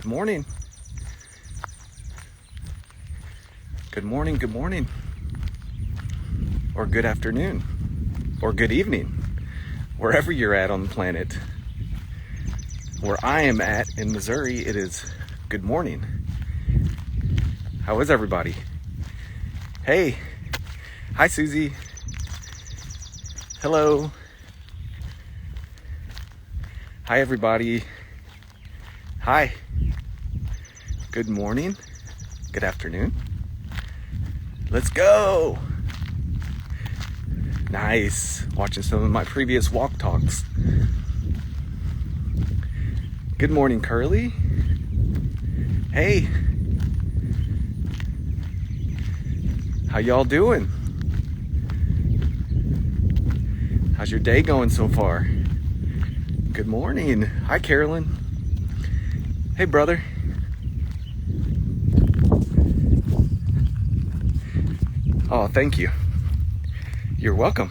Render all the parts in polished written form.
Good morning. Good morning, good morning. Or good afternoon. Or good evening. Wherever you're at on the planet. Where I am at in Missouri, it is good morning. How is everybody? Hey. Hi, Susie. Hello. Hi, everybody. Hi. Good morning. Good afternoon. Let's go. Nice. Watching some of my previous walk talks. Good morning, Curly. Hey. How y'all doing? How's your day going so far? Good morning. Hi, Carolyn. Hey, brother. Oh, thank you. You're welcome.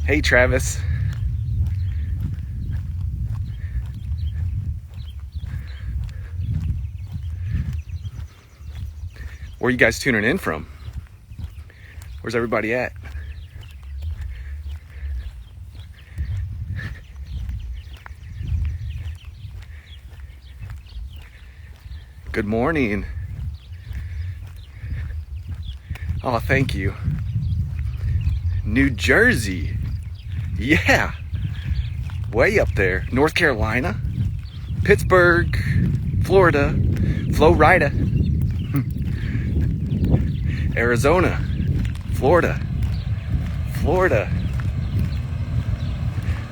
Hey, Travis. Where are you guys tuning in from? Where's everybody at? Good morning. Oh, thank you. New Jersey. Yeah. Way up there. North Carolina. Pittsburgh. Florida. Florida. Arizona. Florida. Florida.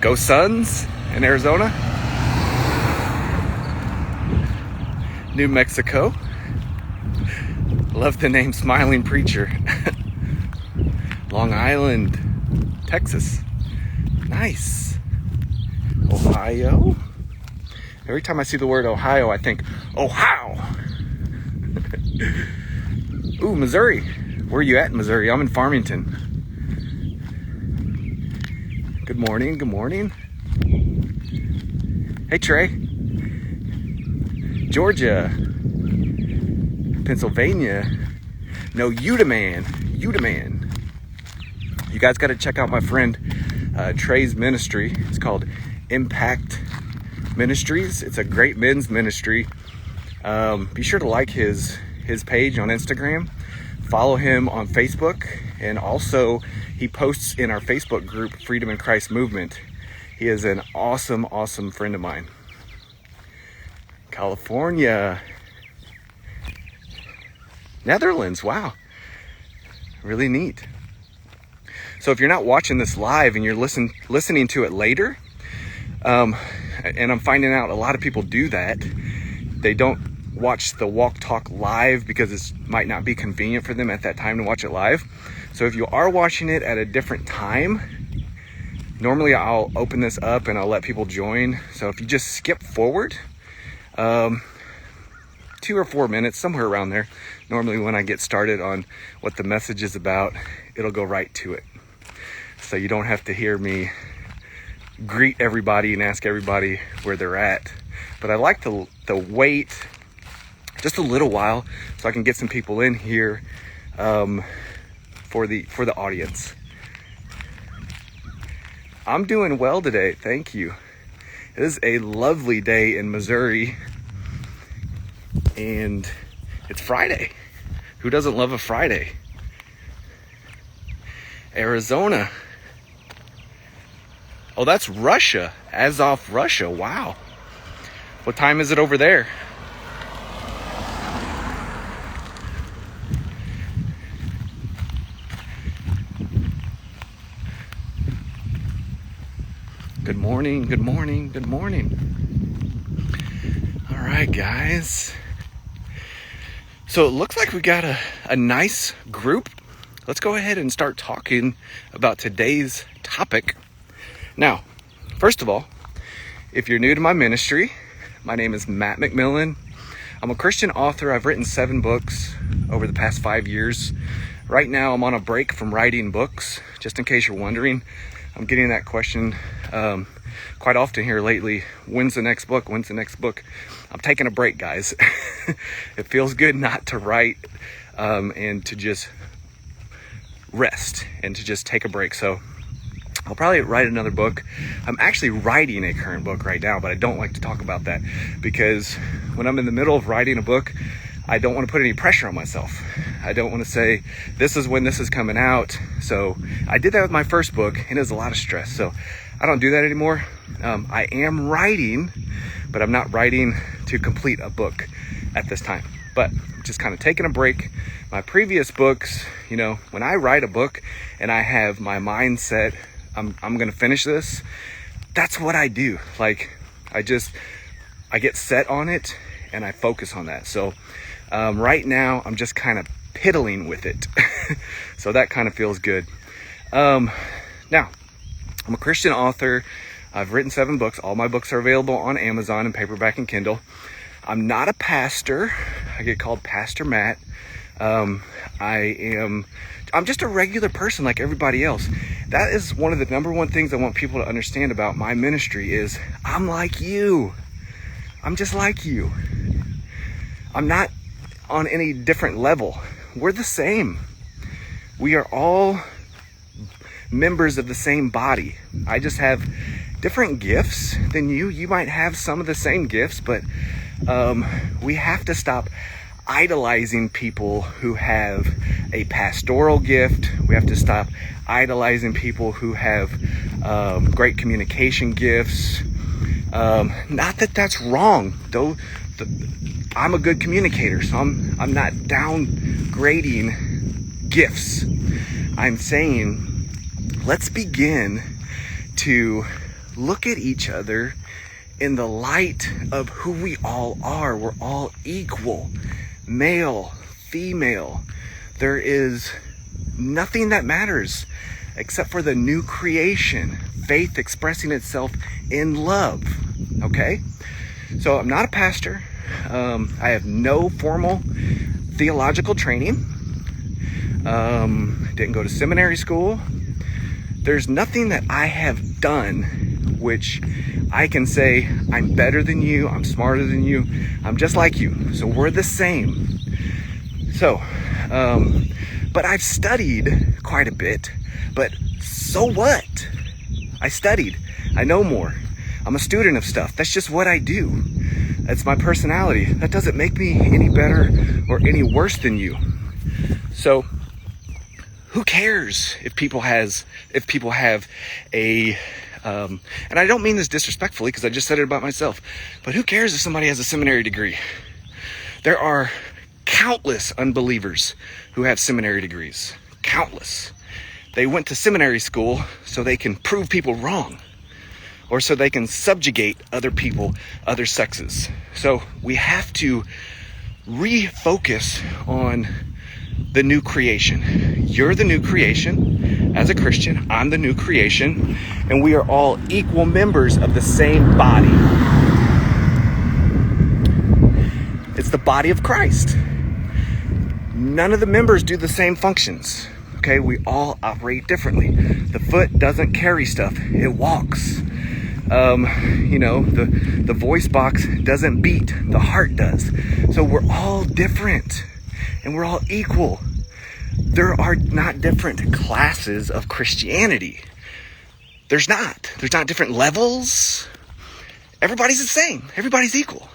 Go Suns in Arizona. New Mexico. Love the name Smiling Preacher. Long Island, Texas. Nice. Ohio. Every time I see the word Ohio, I think, Ohio. Ooh, Missouri. Where are you at in Missouri? I'm in Farmington. Good morning, good morning. Hey, Trey. Georgia, Pennsylvania. No, Udaman. You guys got to check out my friend Trey's ministry. It's called Impact Ministries. It's a great men's ministry. Be sure to like his page on Instagram. Follow him on Facebook. And also, he posts in our Facebook group, Freedom in Christ Movement. He is an awesome, awesome friend of mine. California. Netherlands, wow. Really neat. So if you're not watching this live and you're listening to it later, and I'm finding out a lot of people do that, they don't watch the walk talk live because it might not be convenient for them at that time to watch it live. So if you are watching it at a different time, normally I'll open this up and I'll let people join. So if you just skip forward, 2 or 4 minutes, somewhere around there. Normally when I get started on what the message is about, it'll go right to it. So you don't have to hear me greet everybody and ask everybody where they're at. But I like to wait just a little while so I can get some people in here for the audience. I'm doing well today, thank you. It is a lovely day in Missouri, and it's Friday. Who doesn't love a Friday? Arizona. Oh, that's Russia. Azov, Russia. Wow. What time is it over there? Good morning, good morning, good morning. All right, guys. So it looks like we got a nice group. Let's go ahead and start talking about today's topic. Now, first of all, if you're new to my ministry, my name is Matt McMillen. I'm a Christian author. I've written 7 books over the past 5 years. Right now, I'm on a break from writing books. Just in case you're wondering, I'm getting that question quite often here lately. When's the next book? When's the next book? I'm taking a break, guys. It feels good not to write and to just rest and to just take a break. So I'll probably write another book. I'm actually writing a current book right now, but I don't like to talk about that because when I'm in the middle of writing a book, I don't want to put any pressure on myself. I don't want to say, this is when this is coming out. So I did that with my first book, and it was a lot of stress. So I don't do that anymore. I am writing, but I'm not writing to complete a book at this time. But just kind of taking a break. My previous books, you know, when I write a book and I have my mindset, I'm going to finish this, that's what I do. Like, I get set on it and I focus on that. So right now I'm just kind of piddling with it. So that kind of feels good. Now, I'm a Christian author. I've written 7 books. All my books are available on Amazon in paperback and Kindle. I'm not a pastor. I get called Pastor Matt. I'm just a regular person like everybody else. That is one of the number one things I want people to understand about my ministry is I'm like you. I'm just like you. I'm not on any different level. We're the same. We are all members of the same body. I just have different gifts than you. You might have some of the same gifts, but we have to stop idolizing people who have a pastoral gift. We have to stop idolizing people who have great communication gifts. Not that that's wrong, though. I'm a good communicator, so I'm not downgrading gifts. I'm saying, let's begin to look at each other in the light of who we all are. We're all equal, male, female. There is nothing that matters except for the new creation, faith expressing itself in love. Okay? So I'm not a pastor. I have no formal theological training. Didn't go to seminary school. There's nothing that I have done which I can say I'm better than you, I'm smarter than you, I'm just like you. So we're the same. So, but I've studied quite a bit, but so what? I studied, I know more. I'm a student of stuff. That's just what I do. That's my personality. That doesn't make me any better or any worse than you. So who cares if people have a, and I don't mean this disrespectfully because I just said it about myself, but who cares if somebody has a seminary degree? There are countless unbelievers who have seminary degrees. Countless. They went to seminary school so they can prove people wrong, or so they can subjugate other people, other sexes. So we have to refocus on the new creation. You're the new creation. As a Christian, I'm the new creation, and we are all equal members of the same body. It's the body of Christ. None of the members do the same functions. Okay, we all operate differently. The foot doesn't carry stuff, it walks. The voice box doesn't beat, the heart does. So we're all different and we're all equal. There are not different classes of Christianity. There's not different levels. Everybody's the same. Everybody's equal.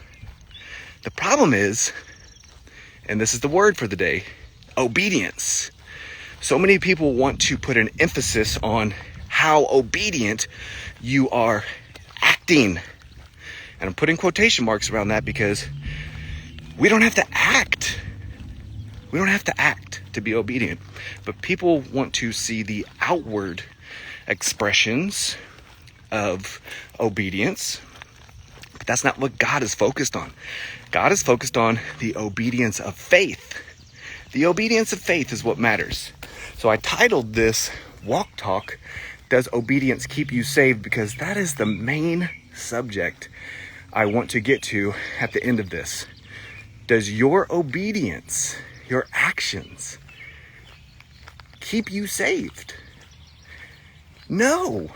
The problem is, and this is the word for the day, obedience. So many people want to put an emphasis on how obedient you are acting. And I'm putting quotation marks around that because we don't have to act. We don't have to act to be obedient. But people want to see the outward expressions of obedience. But that's not what God is focused on. God is focused on the obedience of faith. The obedience of faith is what matters. So I titled this Walk Talk, Does Obedience Keep You Saved? Because that is the main subject I want to get to at the end of this. Does your obedience, your actions, keep you saved? No.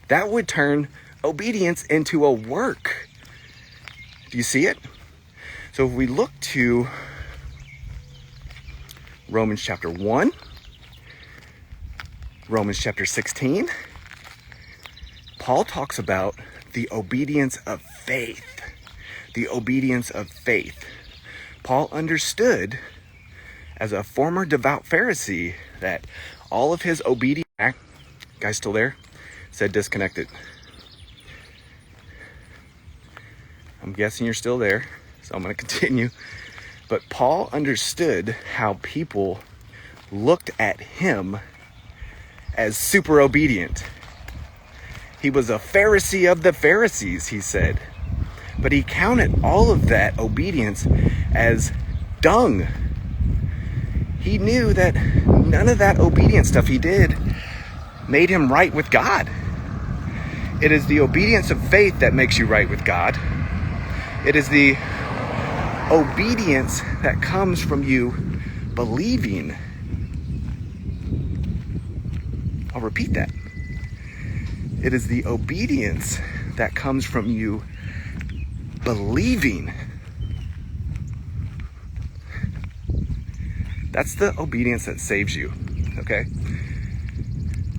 That would turn obedience into a work. Do you see it? So if we look to Romans chapter 1, Romans chapter 16, Paul talks about the obedience of faith. The obedience of faith. Paul understood, as a former devout Pharisee, that all of his obedience... Guys still there? Said disconnected. I'm guessing you're still there, so I'm going to continue. But Paul understood how people looked at him as super obedient. He was a Pharisee of the Pharisees, he said. But he counted all of that obedience as dung. He knew that none of that obedience stuff he did made him right with God. It is the obedience of faith that makes you right with God. It is the obedience that comes from you believing. I'll repeat that. It is the obedience that comes from you believing. That's the obedience that saves you, okay?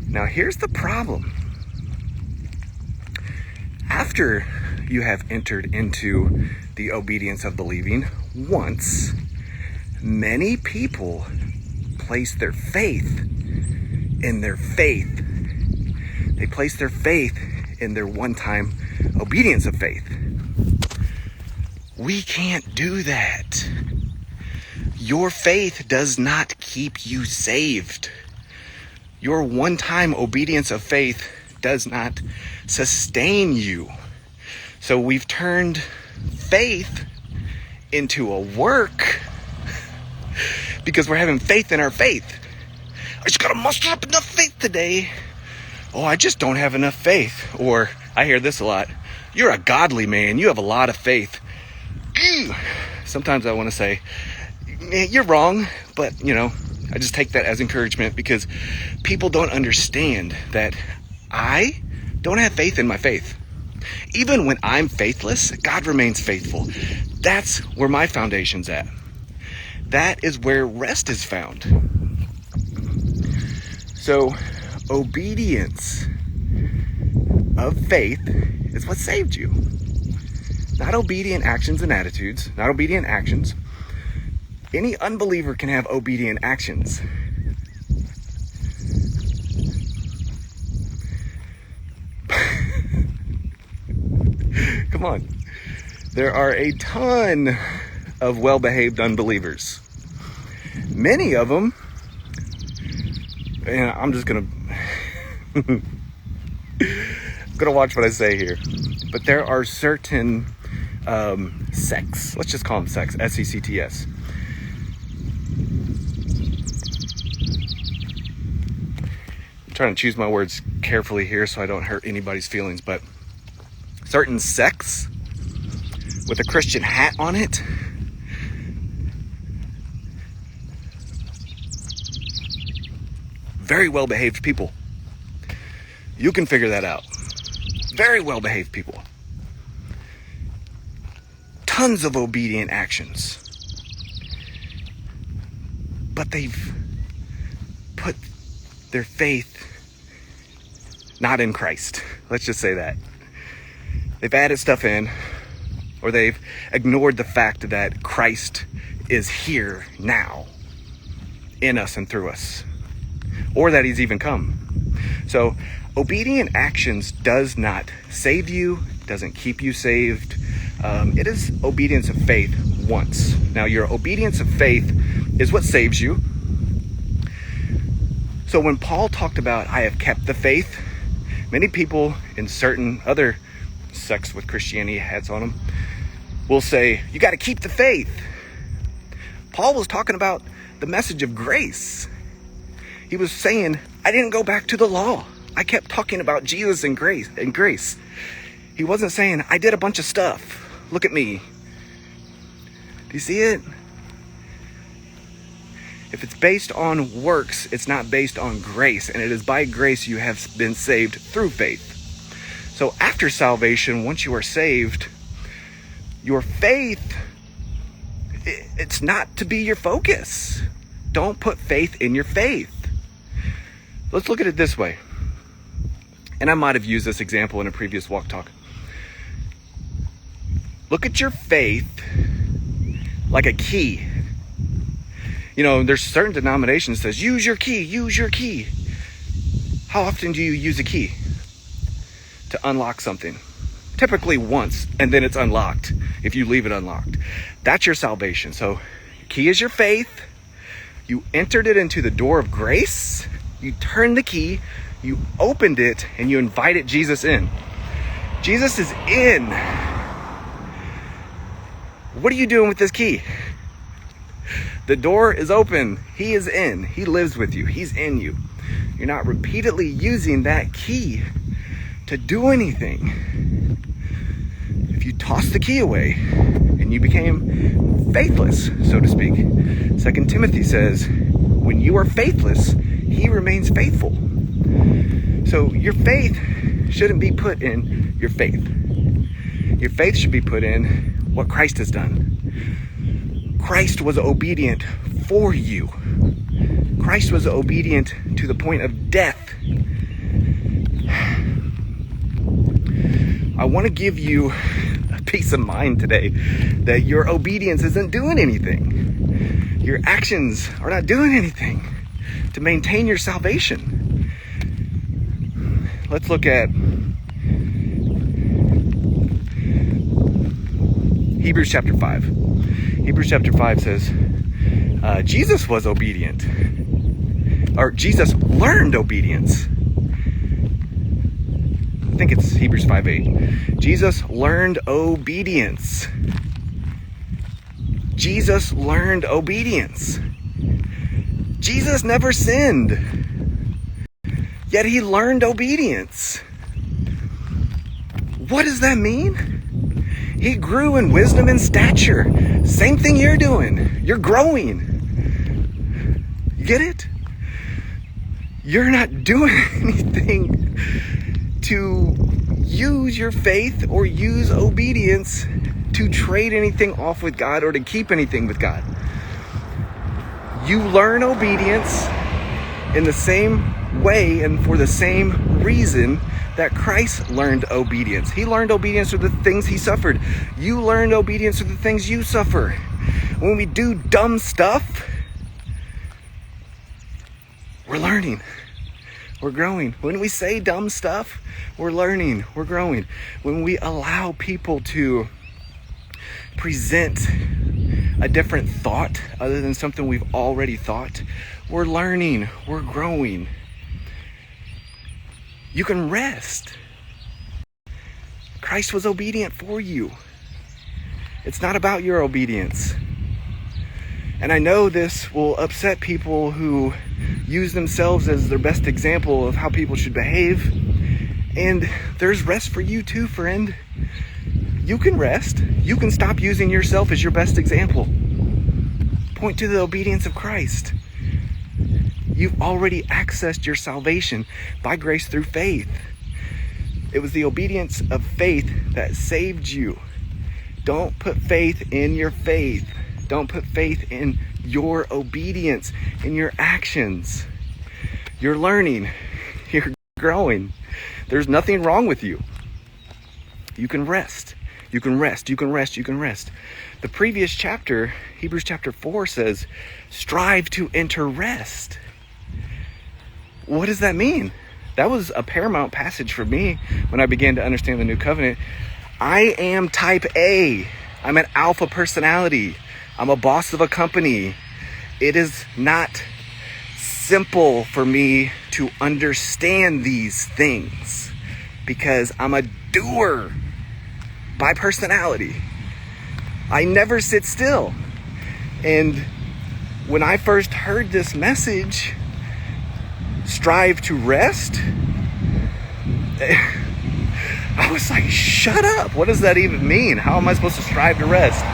Now here's the problem. After you have entered into the obedience of believing once, many people place their faith in their faith. They place their faith in their one-time obedience of faith. We can't do that. Your faith does not keep you saved. Your one-time obedience of faith does not sustain you. So we've turned faith into a work because we're having faith in our faith. I just gotta muster up enough faith today. Oh, I just don't have enough faith. Or I hear this a lot. You're a godly man. You have a lot of faith. Sometimes I want to say, you're wrong, but I just take that as encouragement because people don't understand that I don't have faith in my faith. Even when I'm faithless, God remains faithful. That's where my foundation's at. That is where rest is found. So, obedience of faith is what saved you. Not obedient actions and attitudes, not obedient actions. Any unbeliever can have obedient actions. Come on. There are a ton of well-behaved unbelievers. Many of them, and I'm just gonna watch what I say here. But there are certain sects. Let's just call them sects. S-E-C-T-S. I'm trying to choose my words carefully here so I don't hurt anybody's feelings. But certain sects with a Christian hat on it. Very well-behaved people. You can figure that out. Very well-behaved people. Tons of obedient actions. But they've put their faith not in Christ. Let's just say that. They've added stuff in, or they've ignored the fact that Christ is here now, in us and through us, or that he's even come. So obedient actions does not save you, doesn't keep you saved. It is obedience of faith once. Now, your obedience of faith is what saves you. So when Paul talked about, I have kept the faith, many people in certain other sects with Christianity hats on them will say, you got to keep the faith. Paul was talking about the message of grace. He was saying, I didn't go back to the law. I kept talking about Jesus and grace. He wasn't saying, I did a bunch of stuff. Look at me. Do you see it? If it's based on works, it's not based on grace. And it is by grace you have been saved through faith. So after salvation, once you are saved, your faith it's not to be your focus. Don't put faith in your faith. Let's look at it this way. And I might have used this example in a previous walk talk. Look at your faith like a key. You know, there's certain denominations that says, use your key, use your key. How often do you use a key to unlock something? Typically once, and then it's unlocked if you leave it unlocked. That's your salvation. So key is your faith. You entered it into the door of grace. You turned the key, you opened it, and you invited Jesus in. Jesus is in. What are you doing with this key? The door is open. He is in. He lives with you. He's in you. You're not repeatedly using that key to do anything. If you toss the key away and you became faithless, so to speak, 2 Timothy says, when you are faithless, he remains faithful. So your faith shouldn't be put in your faith. Your faith should be put in what Christ has done. Christ was obedient for you. Christ was obedient to the point of death. I want to give you a peace of mind today that your obedience isn't doing anything. Your actions are not doing anything to maintain your salvation. Let's look at Hebrews chapter 5. Hebrews chapter 5 says, Jesus was obedient. Or Jesus learned obedience. I think it's Hebrews 5:8. Jesus learned obedience. Jesus learned obedience. Jesus never sinned, yet he learned obedience. What does that mean? He grew in wisdom and stature. Same thing you're doing. You're growing. You get it? You're not doing anything to use your faith or use obedience to trade anything off with God or to keep anything with God. You learn obedience in the same way and for the same reason that Christ learned obedience. He learned obedience through the things he suffered. You learned obedience through the things you suffer. When we do dumb stuff, we're learning. We're growing. When we say dumb stuff, we're learning. We're growing. When we allow people to present a different thought other than something we've already thought, we're learning. We're growing. You can rest. Christ was obedient for you. It's not about your obedience. And I know this will upset people who use themselves as their best example of how people should behave. And there's rest for you too, friend. You can rest. You can stop using yourself as your best example. Point to the obedience of Christ. You've already accessed your salvation by grace through faith. It was the obedience of faith that saved you. Don't put faith in your faith. Don't put faith in your obedience, in your actions. You're learning. You're growing. There's nothing wrong with you. You can rest. You can rest. You can rest. You can rest. The previous chapter, Hebrews chapter 4, says, strive to enter rest. What does that mean? That was a paramount passage for me when I began to understand the new covenant. I am type A. I'm an alpha personality. I'm a boss of a company. It is not simple for me to understand these things because I'm a doer by personality. I never sit still. And when I first heard this message, strive to rest, I was like, shut up. What does that even mean? How am I supposed to strive to rest?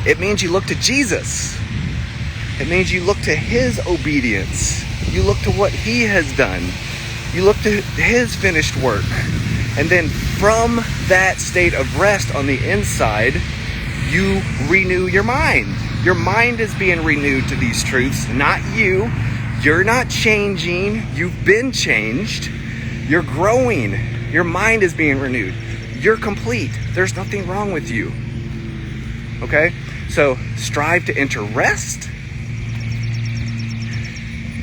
It means you look to Jesus. It means you look to his obedience. You look to what he has done. You look to his finished work. And then from that state of rest on the inside, you renew your mind. Your mind is being renewed to these truths, not you. You're not changing. You've been changed. You're growing. Your mind is being renewed. You're complete. There's nothing wrong with you. Okay? So strive to enter rest.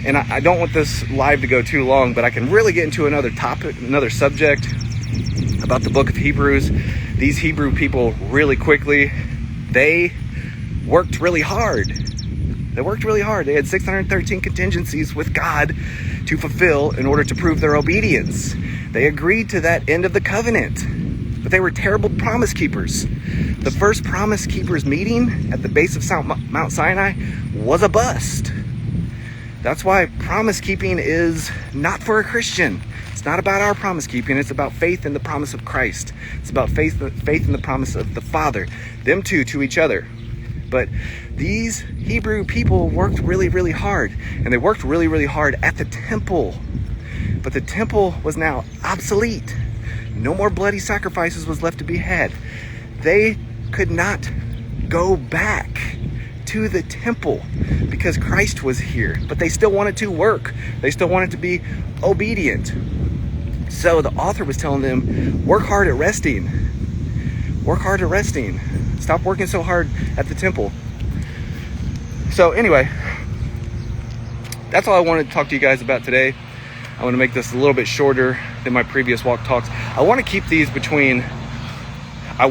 And I don't want this live to go too long, but I can really get into another topic, another subject about the book of Hebrews. These Hebrew people really quickly, they worked really hard. They had 613 contingencies with God to fulfill in order to prove their obedience. They agreed to that end of the covenant, but they were terrible promise keepers. The first promise keepers meeting at the base of Mount Sinai was a bust. That's why promise keeping is not for a Christian. It's not about our promise keeping. It's about faith in the promise of Christ. It's about faith in the promise of the Father, them two to each other. But these Hebrew people worked really, really hard, and they worked really, really hard at the temple. But the temple was now obsolete. No more bloody sacrifices was left to be had. They could not go back to the temple because Christ was here, but they still wanted to work. They still wanted to be obedient. So the author was telling them, work hard at resting. Work hard at resting. Stop working so hard at the temple. So anyway, that's all I wanted to talk to you guys about today. I want to make this a little bit shorter than my previous walk talks. I want to keep these between 10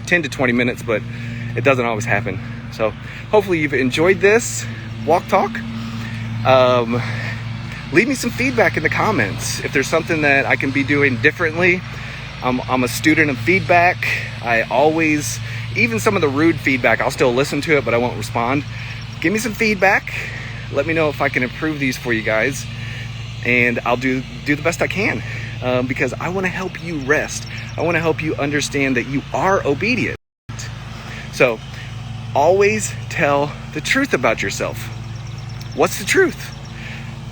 to 20 minutes, but it doesn't always happen. So hopefully you've enjoyed this walk talk. Leave me some feedback in the comments. If there's something that I can be doing differently, I'm a student of feedback. I always, even some of the rude feedback, I'll still listen to it, but I won't respond. Give me some feedback. Let me know if I can improve these for you guys, and I'll do the best I can, because I want to help you rest. I want to help you understand that you are obedient. So always tell the truth about yourself. What's the truth?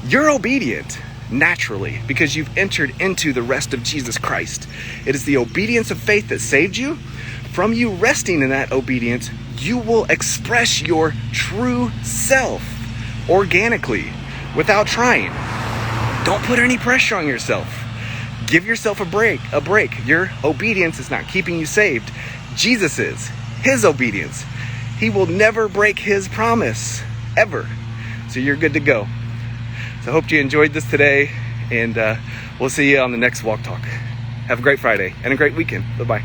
You're obedient naturally because you've entered into the rest of Jesus Christ. It is the obedience of faith that saved you. From you resting in that obedience, you will express your true self organically without trying. Don't put any pressure on yourself. Give yourself a break. Your obedience is not keeping you saved. Jesus is. His obedience. He will never break his promise, ever. So you're good to go. So I hope you enjoyed this today, and we'll see you on the next Walk Talk. Have a great Friday and a great weekend. Bye-bye.